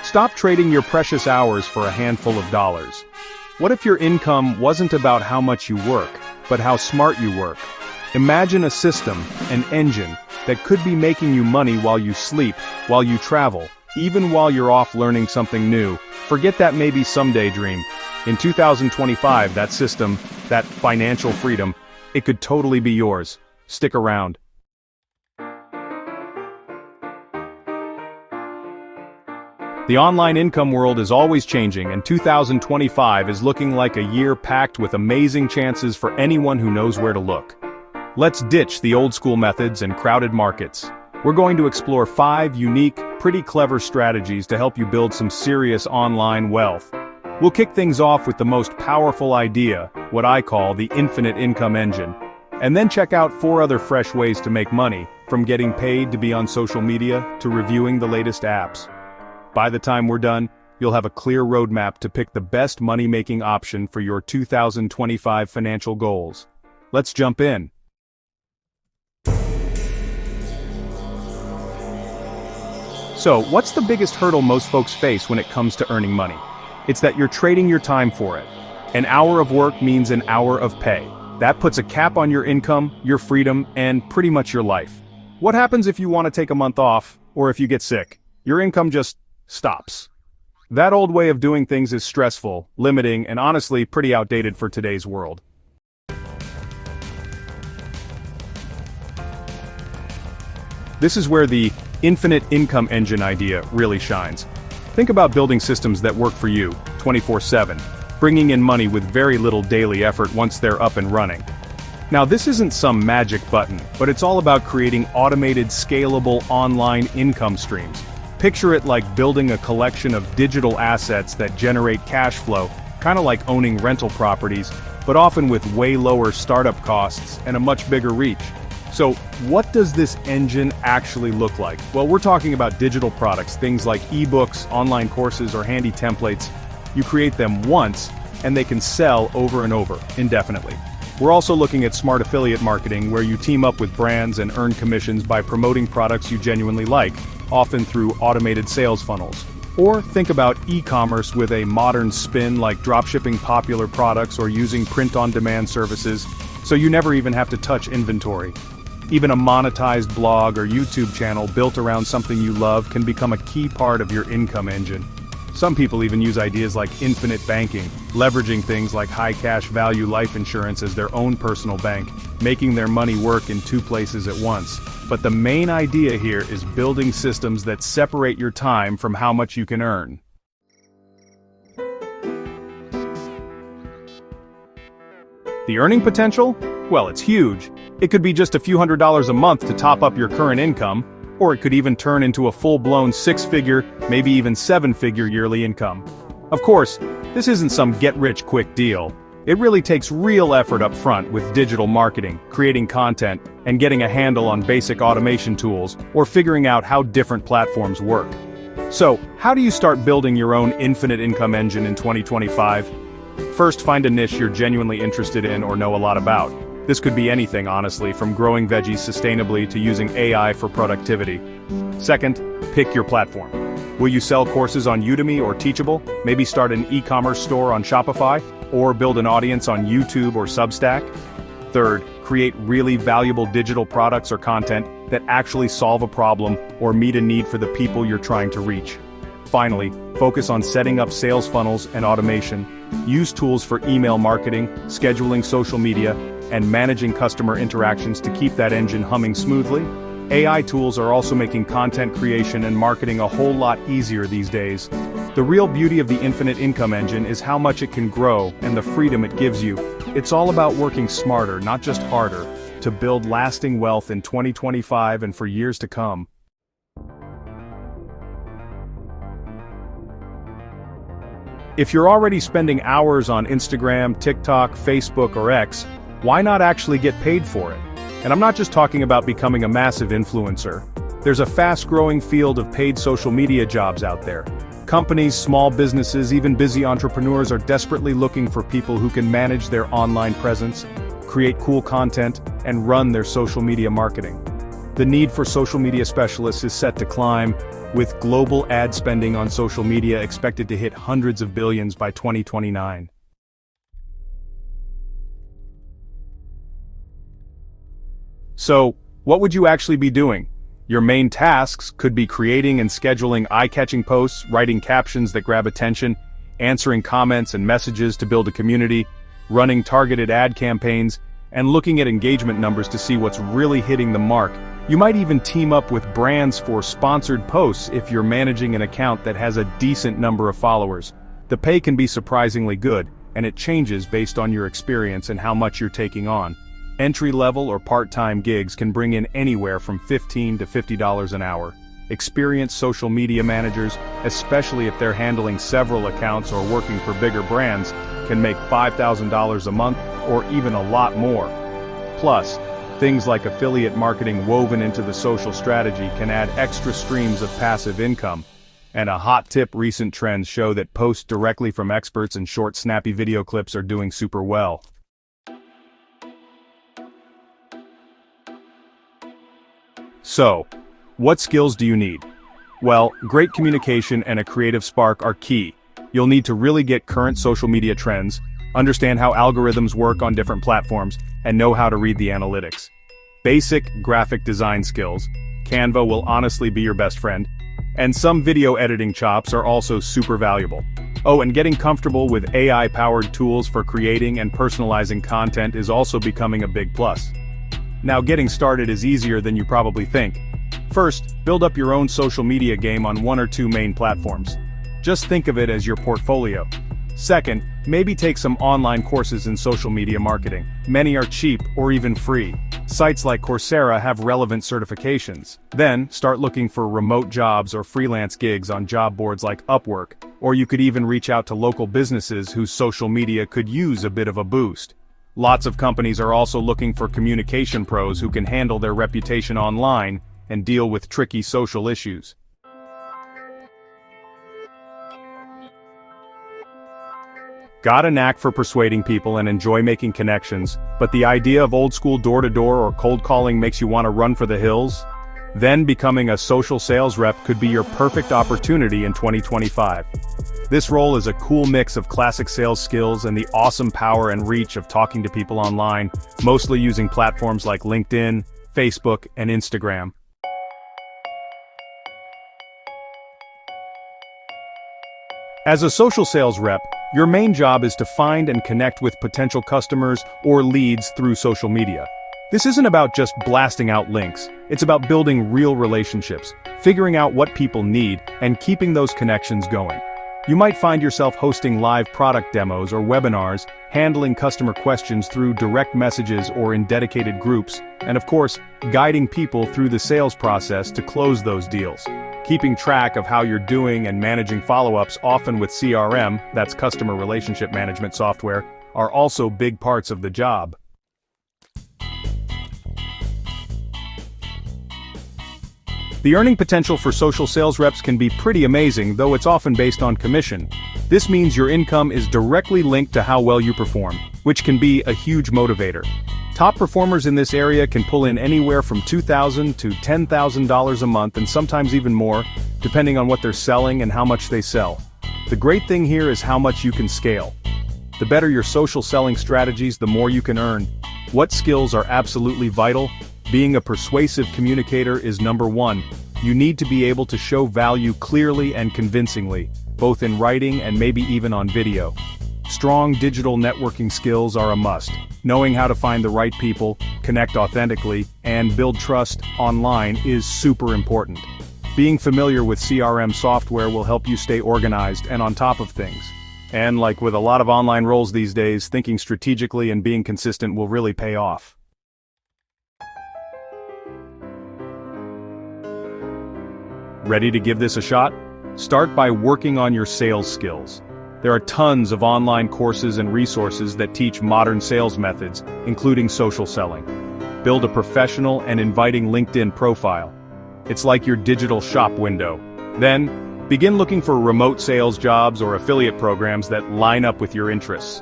Stop trading your precious hours for a handful of dollars. What if your income wasn't about how much you work, but how smart you work? Imagine a system, an engine, that could be making you money while you sleep, while you travel, even while you're off learning something new. Forget that maybe someday dream. In 2025, that system, that financial freedom, it could totally be yours. Stick around. The online income world is always changing, and 2025 is looking like a year packed with amazing chances for anyone who knows where to look. Let's ditch the old-school methods and crowded markets. We're going to explore 5 unique, pretty clever strategies to help you build some serious online wealth. We'll kick things off with the most powerful idea, what I call the infinite income engine. And then check out 4 other fresh ways to make money, from getting paid to be on social media to reviewing the latest apps. By the time we're done, you'll have a clear roadmap to pick the best money-making option for your 2025 financial goals. Let's jump in. So, what's the biggest hurdle most folks face when it comes to earning money? It's that you're trading your time for it. An hour of work means an hour of pay. That puts a cap on your income, your freedom, and pretty much your life. What happens if you want to take a month off, or if you get sick? Your income just stops. That old way of doing things is stressful, limiting, and honestly pretty outdated for today's world. This is where the infinite income engine idea really shines. Think about building systems that work for you, 24/7, bringing in money with very little daily effort once they're up and running. Now, this isn't some magic button, but it's all about creating automated, scalable online income streams. Picture it like building a collection of digital assets that generate cash flow, kind of like owning rental properties, but often with way lower startup costs and a much bigger reach. So, what does this engine actually look like? Well, we're talking about digital products, things like ebooks, online courses, or handy templates. You create them once, and they can sell over and over, indefinitely. We're also looking at smart affiliate marketing, where you team up with brands and earn commissions by promoting products you genuinely like, often through automated sales funnels. Or think about e-commerce with a modern spin, like dropshipping popular products or using print-on-demand services, so you never even have to touch inventory. Even a monetized blog or YouTube channel built around something you love can become a key part of your income engine. Some people even use ideas like infinite banking, leveraging things like high cash value life insurance as their own personal bank, making their money work in 2 places at once. But the main idea here is building systems that separate your time from how much you can earn. The earning potential? Well, it's huge. It could be just a few $100s a month to top up your current income, or it could even turn into a full-blown 6-figure, maybe even 7-figure yearly income. Of course, this isn't some get-rich-quick deal. It really takes real effort up front with digital marketing, creating content, and getting a handle on basic automation tools, or figuring out how different platforms work. So, how do you start building your own infinite income engine in 2025? First, find a niche you're genuinely interested in or know a lot about. This could be anything, honestly, from growing veggies sustainably to using AI for productivity. Second, pick your platform. Will you sell courses on Udemy or Teachable? Maybe start an e-commerce store on Shopify? Or build an audience on YouTube or Substack? Third, create really valuable digital products or content that actually solve a problem or meet a need for the people you're trying to reach. Finally, focus on setting up sales funnels and automation. Use tools for email marketing, scheduling social media, and managing customer interactions to keep that engine humming smoothly. AI tools are also making content creation and marketing a whole lot easier these days. The real beauty of the infinite income engine is how much it can grow and the freedom it gives you. It's all about working smarter, not just harder, to build lasting wealth in 2025 and for years to come. If you're already spending hours on Instagram, TikTok, Facebook, or X, why not actually get paid for it? And I'm not just talking about becoming a massive influencer. There's a fast-growing field of paid social media jobs out there. Companies, small businesses, even busy entrepreneurs are desperately looking for people who can manage their online presence, create cool content, and run their social media marketing. The need for social media specialists is set to climb, with global ad spending on social media expected to hit hundreds of billions by 2029. So, what would you actually be doing? Your main tasks could be creating and scheduling eye-catching posts, writing captions that grab attention, answering comments and messages to build a community, running targeted ad campaigns, and looking at engagement numbers to see what's really hitting the mark. You might even team up with brands for sponsored posts if you're managing an account that has a decent number of followers. The pay can be surprisingly good, and it changes based on your experience and how much you're taking on. Entry-level or part-time gigs can bring in anywhere from $15 to $50 an hour. Experienced social media managers, especially if they're handling several accounts or working for bigger brands, can make $5,000 a month or even a lot more. Plus, things like affiliate marketing woven into the social strategy can add extra streams of passive income. And a hot tip: recent trends show that posts directly from experts and short snappy video clips are doing super well. So, what skills do you need? Well, great communication and a creative spark are key. You'll need to really get current social media trends, understand how algorithms work on different platforms, and know how to read the analytics. Basic graphic design skills, Canva will honestly be your best friend, and some video editing chops are also super valuable. Oh, and getting comfortable with AI-powered tools for creating and personalizing content is also becoming a big plus. Now, getting started is easier than you probably think. First, build up your own social media game on one or two main platforms. Just think of it as your portfolio. Second, maybe take some online courses in social media marketing. Many are cheap or even free. Sites like Coursera have relevant certifications. Then, start looking for remote jobs or freelance gigs on job boards like Upwork, or you could even reach out to local businesses whose social media could use a bit of a boost. Lots of companies are also looking for communication pros who can handle their reputation online and deal with tricky social issues. Got a knack for persuading people and enjoy making connections, but the idea of old-school door-to-door or cold calling makes you want to run for the hills? Then becoming a social sales rep could be your perfect opportunity in 2025. This role is a cool mix of classic sales skills and the awesome power and reach of talking to people online, mostly using platforms like LinkedIn, Facebook, and Instagram. As a social sales rep, your main job is to find and connect with potential customers or leads through social media. This isn't about just blasting out links, it's about building real relationships, figuring out what people need, and keeping those connections going. You might find yourself hosting live product demos or webinars, handling customer questions through direct messages or in dedicated groups, and of course, guiding people through the sales process to close those deals. Keeping track of how you're doing and managing follow-ups, often with CRM, that's customer relationship management software, are also big parts of the job. The earning potential for social sales reps can be pretty amazing, though it's often based on commission. This means your income is directly linked to how well you perform, which can be a huge motivator. Top performers in this area can pull in anywhere from $2,000 to $10,000 a month, and sometimes even more, depending on what they're selling and how much they sell. The great thing here is how much you can scale. The better your social selling strategies, the more you can earn. What skills are absolutely vital? Being a persuasive communicator is number one. You need to be able to show value clearly and convincingly, both in writing and maybe even on video. Strong digital networking skills are a must. Knowing how to find the right people, connect authentically, and build trust online is super important. Being familiar with CRM software will help you stay organized and on top of things. And like with a lot of online roles these days, thinking strategically and being consistent will really pay off. Ready to give this a shot? Start by working on your sales skills. There are tons of online courses and resources that teach modern sales methods, including social selling. Build a professional and inviting LinkedIn profile. It's like your digital shop window. Then, begin looking for remote sales jobs or affiliate programs that line up with your interests.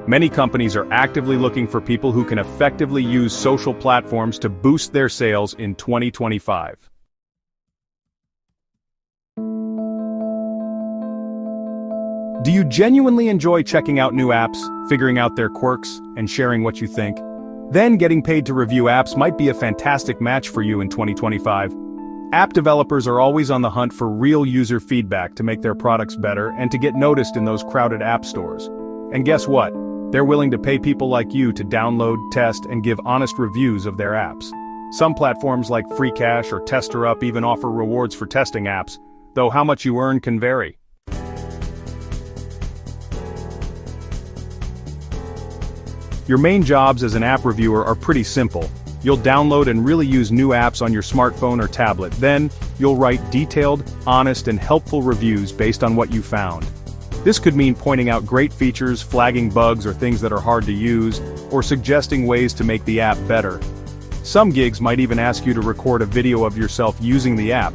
Many companies are actively looking for people who can effectively use social platforms to boost their sales in 2025. Do you genuinely enjoy checking out new apps, figuring out their quirks, and sharing what you think? Then getting paid to review apps might be a fantastic match for you in 2025. App developers are always on the hunt for real user feedback to make their products better and to get noticed in those crowded app stores. And guess what? They're willing to pay people like you to download, test, and give honest reviews of their apps. Some platforms like Free Cash or TesterUp even offer rewards for testing apps, though how much you earn can vary. Your main jobs as an app reviewer are pretty simple. You'll download and really use new apps on your smartphone or tablet. Then, you'll write detailed, honest, and helpful reviews based on what you found. This could mean pointing out great features, flagging bugs or things that are hard to use, or suggesting ways to make the app better. Some gigs might even ask you to record a video of yourself using the app.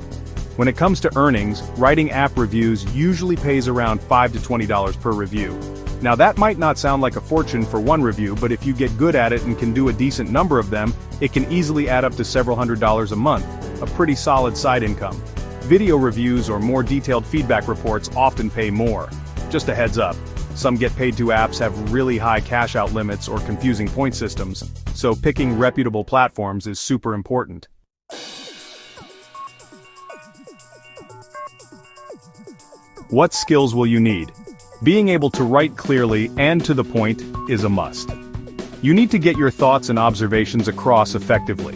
When it comes to earnings, writing app reviews usually pays around $5 to $20 per review. Now that might not sound like a fortune for one review, but if you get good at it and can do a decent number of them, it can easily add up to several $100s a month, a pretty solid side income. Video reviews or more detailed feedback reports often pay more. Just a heads up, some get paid to apps have really high cash out limits or confusing point systems, so picking reputable platforms is super important. What skills will you need? Being able to write clearly and to the point is a must. You need to get your thoughts and observations across effectively.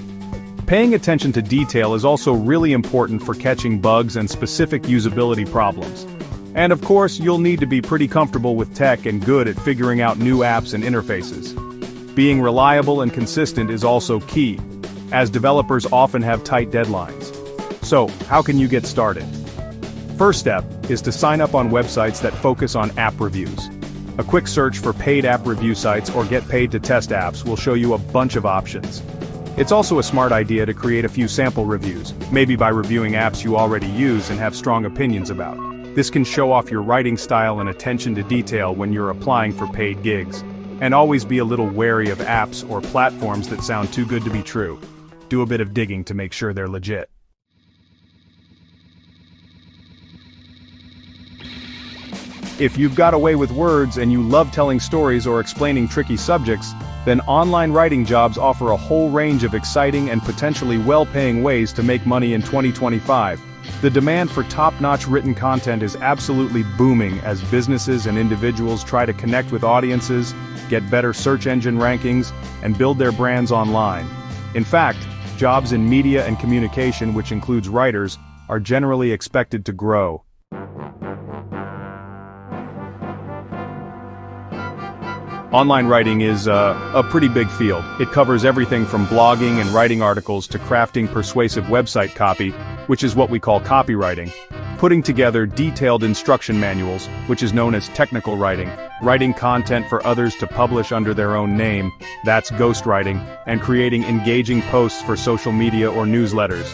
Paying attention to detail is also really important for catching bugs and specific usability problems. And of course, you'll need to be pretty comfortable with tech and good at figuring out new apps and interfaces. Being reliable and consistent is also key, as developers often have tight deadlines. So, how can you get started? First step is to sign up on websites that focus on app reviews. A quick search for paid app review sites or get paid to test apps will show you a bunch of options. It's also a smart idea to create a few sample reviews, maybe by reviewing apps you already use and have strong opinions about. This can show off your writing style and attention to detail when you're applying for paid gigs. And always be a little wary of apps or platforms that sound too good to be true. Do a bit of digging to make sure they're legit. If you've got a way with words and you love telling stories or explaining tricky subjects, then online writing jobs offer a whole range of exciting and potentially well-paying ways to make money in 2025. The demand for top-notch written content is absolutely booming as businesses and individuals try to connect with audiences, get better search engine rankings, and build their brands online. In fact, jobs in media and communication, which includes writers, are generally expected to grow. Online writing is a pretty big field. It covers everything from blogging and writing articles to crafting persuasive website copy, which is what we call copywriting, putting together detailed instruction manuals, which is known as technical writing, writing content for others to publish under their own name, that's ghostwriting, and creating engaging posts for social media or newsletters.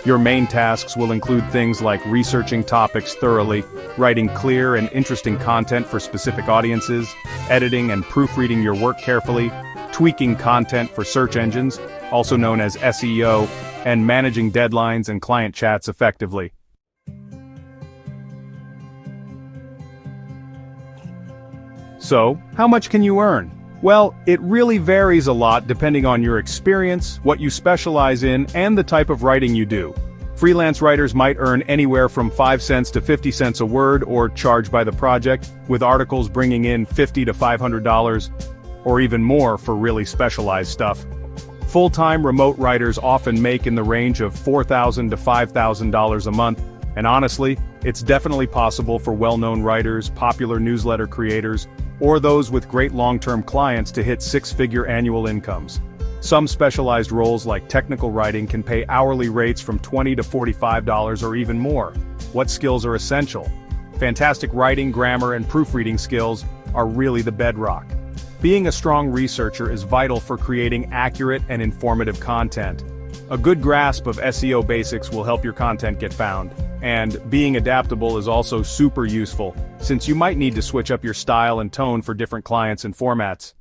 Your main tasks will include things like researching topics thoroughly, writing clear and interesting content for specific audiences, editing and proofreading your work carefully, tweaking content for search engines, also known as SEO, and managing deadlines and client chats effectively. So, how much can you earn? Well, it really varies a lot depending on your experience, what you specialize in, and the type of writing you do. Freelance writers might earn anywhere from 5 cents to 50 cents a word or charge by the project, with articles bringing in $50 to $500, or even more for really specialized stuff. Full-time remote writers often make in the range of $4,000 to $5,000 a month, and honestly, it's definitely possible for well-known writers, popular newsletter creators, or those with great long-term clients to hit six-figure annual incomes. Some specialized roles like technical writing can pay hourly rates from $20 to $45 or even more. What skills are essential? Fantastic writing, grammar, and proofreading skills are really the bedrock. Being a strong researcher is vital for creating accurate and informative content. A good grasp of SEO basics will help your content get found, And being adaptable is also super useful, since you might need to switch up your style and tone for different clients and formats.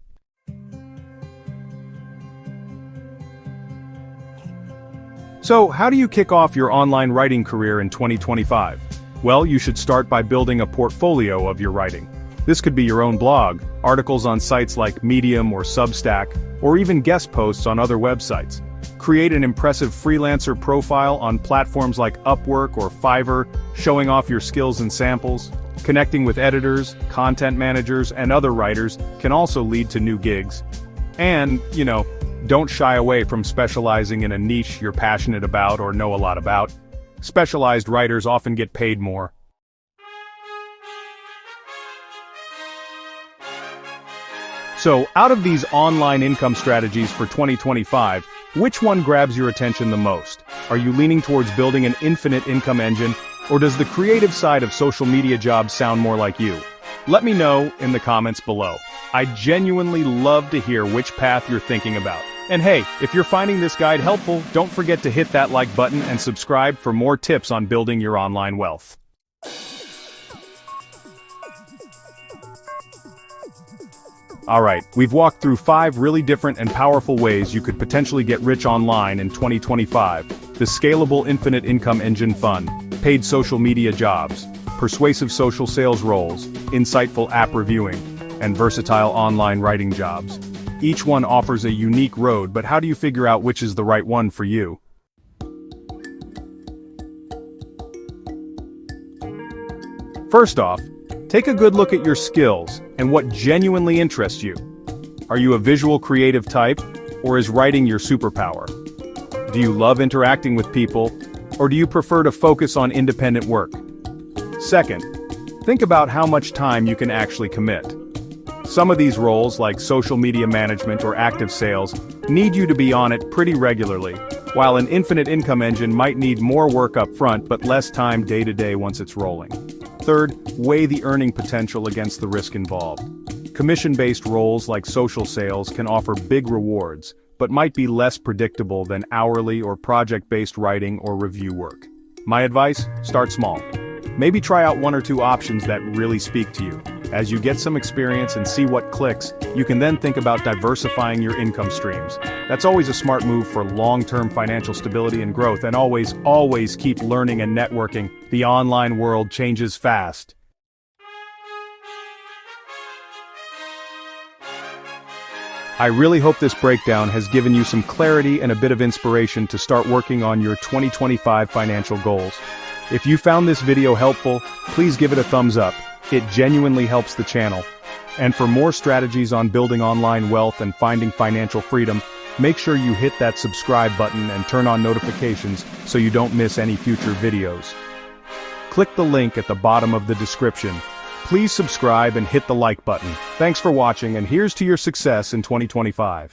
So, how do you kick off your online writing career in 2025? Well, you should start by building a portfolio of your writing. This could be your own blog, articles on sites like Medium or Substack, or even guest posts on other websites. Create an impressive freelancer profile on platforms like Upwork or Fiverr, showing off your skills and samples. Connecting with editors, content managers, and other writers can also lead to new gigs. And, don't shy away from specializing in a niche you're passionate about or know a lot about. Specialized writers often get paid more. So, out of these online income strategies for 2025, which one grabs your attention the most? Are you leaning towards building an infinite income engine, or does the creative side of social media jobs sound more like you? Let me know in the comments below. I genuinely love to hear which path you're thinking about. And hey, if you're finding this guide helpful, don't forget to hit that like button and subscribe for more tips on building your online wealth. Alright, we've walked through 5 really different and powerful ways you could potentially get rich online in 2025. The Scalable Infinite Income Engine Fund, paid social media jobs, persuasive social sales roles, insightful app reviewing, and versatile online writing jobs. Each one offers a unique road, but how do you figure out which is the right one for you? First off, take a good look at your skills and what genuinely interests you. Are you a visual creative type, or is writing your superpower? Do you love interacting with people, or do you prefer to focus on independent work? Second, think about how much time you can actually commit. Some of these roles, like social media management or active sales, need you to be on it pretty regularly, while an infinite income engine might need more work up front but less time day to day once it's rolling. Third, weigh the earning potential against the risk involved. Commission-based roles like social sales can offer big rewards, but might be less predictable than hourly or project-based writing or review work. My advice? Start small. Maybe try out 1 or 2 options that really speak to you. As you get some experience and see what clicks, you can then think about diversifying your income streams. That's always a smart move for long-term financial stability and growth, and always keep learning and networking. The online world changes fast. I really hope this breakdown has given you some clarity and a bit of inspiration to start working on your 2025 financial goals. If you found this video helpful, please give it a thumbs up. It genuinely helps the channel. And for more strategies on building online wealth and finding financial freedom, make sure you hit that subscribe button and turn on notifications so you don't miss any future videos. Click the link at the bottom of the description. Please subscribe and hit the like button. Thanks for watching, and here's to your success in 2025.